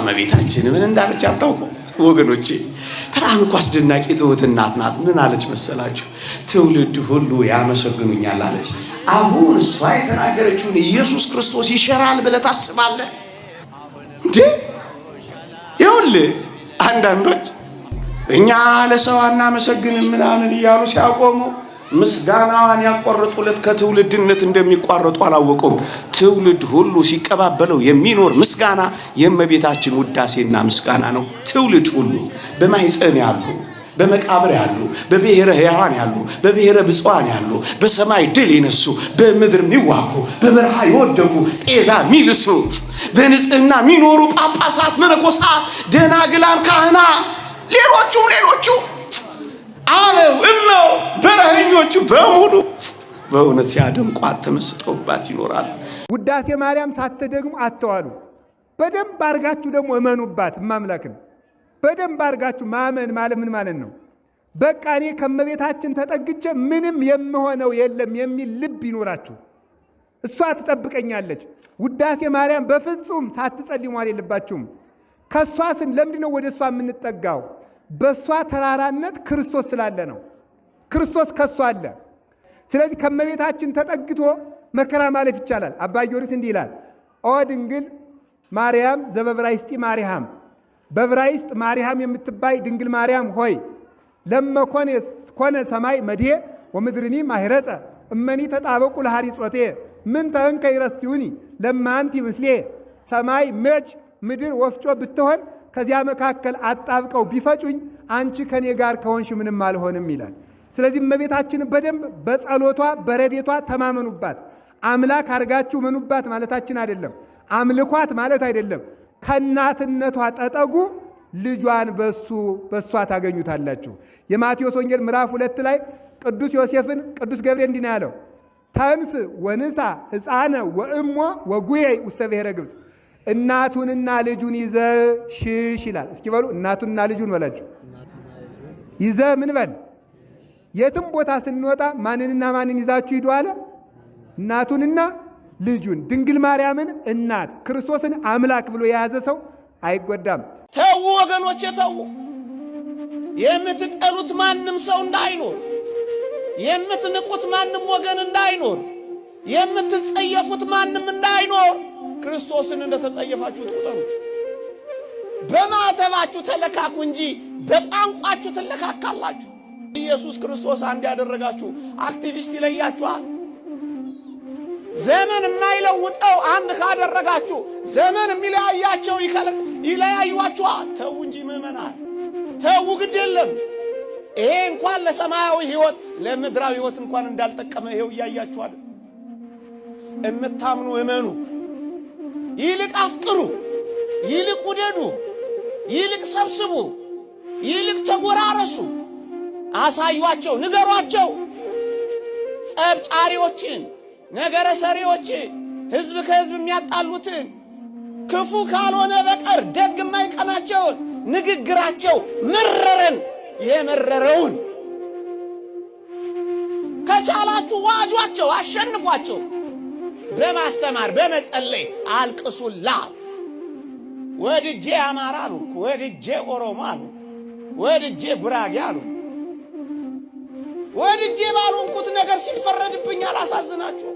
እመቤታችን ምን እንዳለች አታውቁ ወገኖቼ? በጣም እኮ አስደናቂ ትሁት እናት ናት። ምን አለች መሰላችሁ? ትውልድ ሁሉ ያመሰግኑኛል አለች። አሁን እሷ የተናገረችውን ኢየሱስ ክርስቶስ ይሸራል ብለህ ታስባለህ እንዴ? ይኸውልህ አንዳንዶች እኛ ለሰው አናመሰግንም ምናምን እያሉ ሲያቆሙ ምስጋናዋን ያቆርጡለት ከትውልድነት እንደሚቋረጡ አላወቁም። ትውልድ ሁሉ ሲቀባበለው የሚኖር ምስጋና የእመቤታችን ውዳሴና ምስጋና ነው። ትውልድ ሁሉ በማኅፀን ያሉ፣ በመቃብር ያሉ፣ በብሔረ ሕያዋን ያሉ፣ በብሔረ ብፁዓን ያሉ፣ በሰማይ ድል የነሱ፣ በምድር የሚዋጉ፣ በበረሃ የወደቁ፣ ጤዛ የሚልሱ፣ በንጽህና የሚኖሩ ጳጳሳት፣ መነኮሳት፣ ደናግላን፣ ካህናት፣ ሌሎቹ አበው እመው በረኞቹ በሙሉ በእውነት ሲያደምቋት ተመስጠውባት ይኖራል። ውዳሴ ማርያም ሳትደግሙ አትዋሉ። በደንብ አድርጋችሁ ደግሞ እመኑባት። ማምላክን በደንብ አድርጋችሁ ማመን ማለት ምን ማለት ነው? በቃ እኔ ከመቤታችን ተጠግቼ ምንም የምሆነው የለም የሚል ልብ ይኖራችሁ። እሷ ትጠብቀኛለች። ውዳሴ ማርያም በፍጹም ሳትጸልዩ ማለት የለባችሁም። ከሷ ለምንድነው ወደ እሷ የምንጠጋው? በሷ ተራራነት ክርስቶስ ስላለ ነው። ክርስቶስ ከሷ አለ። ስለዚህ ከመቤታችን ተጠግቶ መከራ ማለፍ ይቻላል። አባ ጊዮርጊስ እንዲህ ይላል፣ ኦ ድንግል ማርያም ዘበብራይስጢ ማርያም፣ በብራይስጥ ማርያም የምትባይ ድንግል ማርያም ሆይ ለመኮነ ሰማይ መድሄ ወምድርኒ ማህረጸ እመኒ ተጣበቁ ለሐሪጾቴ ምን ተንከ ይረስዩኒ ለማንቲ ምስሌ። ሰማይ መች ምድር ወፍጮ ብትሆን ከዚያ መካከል አጣብቀው ቢፈጩኝ አንቺ ከኔ ጋር ከሆንሽ ምንም አልሆንም ይላል። ስለዚህ እመቤታችን በደንብ በጸሎቷ በረዴቷ ተማመኑባት። አምላክ አድርጋችሁ መኑባት ማለታችን አይደለም። አምልኳት ማለት አይደለም። ከእናትነቷ ተጠጉ፣ ልጇን በሷ ታገኙታላችሁ። የማቴዎስ ወንጌል ምዕራፍ 2 ላይ ቅዱስ ዮሴፍን ቅዱስ ገብርኤል እንዲህ ነው ያለው፣ ተንስ ወንሳ ሕፃነ ወእሞ ወጉየይ ውስተ ብሔረ ግብፅ። እናቱንና ልጁን ይዘ ሽሽ ይላል። እስኪ በሉ እናቱንና ልጁን በላችሁ። ይዘ ምን በል? የትም ቦታ ስንወጣ ማንንና ማንን ይዛችሁ ሂዱ አለ? እናቱንና ልጁን። ድንግል ማርያምን እናት፣ ክርስቶስን አምላክ ብሎ የያዘ ሰው አይጎዳም። ተው ወገኖቼ ተው። የምትጠሉት ማንም ሰው እንዳይኖር፣ የምትንቁት ማንም ወገን እንዳይኖር፣ የምትጸየፉት ማንም እንዳይኖር ክርስቶስን እንደተጸየፋችሁ ቁጠሩ። በማተባችሁ ተለካኩ እንጂ በቋንቋችሁ ትለካካላችሁ። ኢየሱስ ክርስቶስ አንድ ያደረጋችሁ አክቲቪስት ይለያችኋል። ዘመን የማይለውጠው አንድ ካደረጋችሁ ዘመን የሚለያያቸው ይለያዩዋችኋል። ተው እንጂ ምእመናን ተው፣ ግድ የለም። ይሄ እንኳን ለሰማያዊ ሕይወት ለምድራዊ ሕይወት እንኳን እንዳልጠቀመ ይሄው እያያችኋል። እምታምኑ እመኑ፣ ይልቅ አፍቅሩ፣ ይልቅ ውደዱ፣ ይልቅ ሰብስቡ፣ ይልቅ ተጎራረሱ። አሳዩአቸው፣ ንገሯቸው። ጸብጫሪዎችን፣ ነገረ ሰሪዎችን፣ ህዝብ ከህዝብ የሚያጣሉትን፣ ክፉ ካልሆነ በቀር ደግ የማይቀናቸውን ንግግራቸው መረረን የመረረውን ከቻላችሁ ዋጇቸው፣ አሸንፏቸው። በማስተማር በመጸለይ አልቅሱላት። ወድጄ አማራ አሉ፣ ወድጄ ኦሮሞ አሉ፣ ወድጄ ጉራጌ አሉ። ወድጄ ባልሆንኩት ነገር ሲፈረድብኝ አላሳዝናችሁ?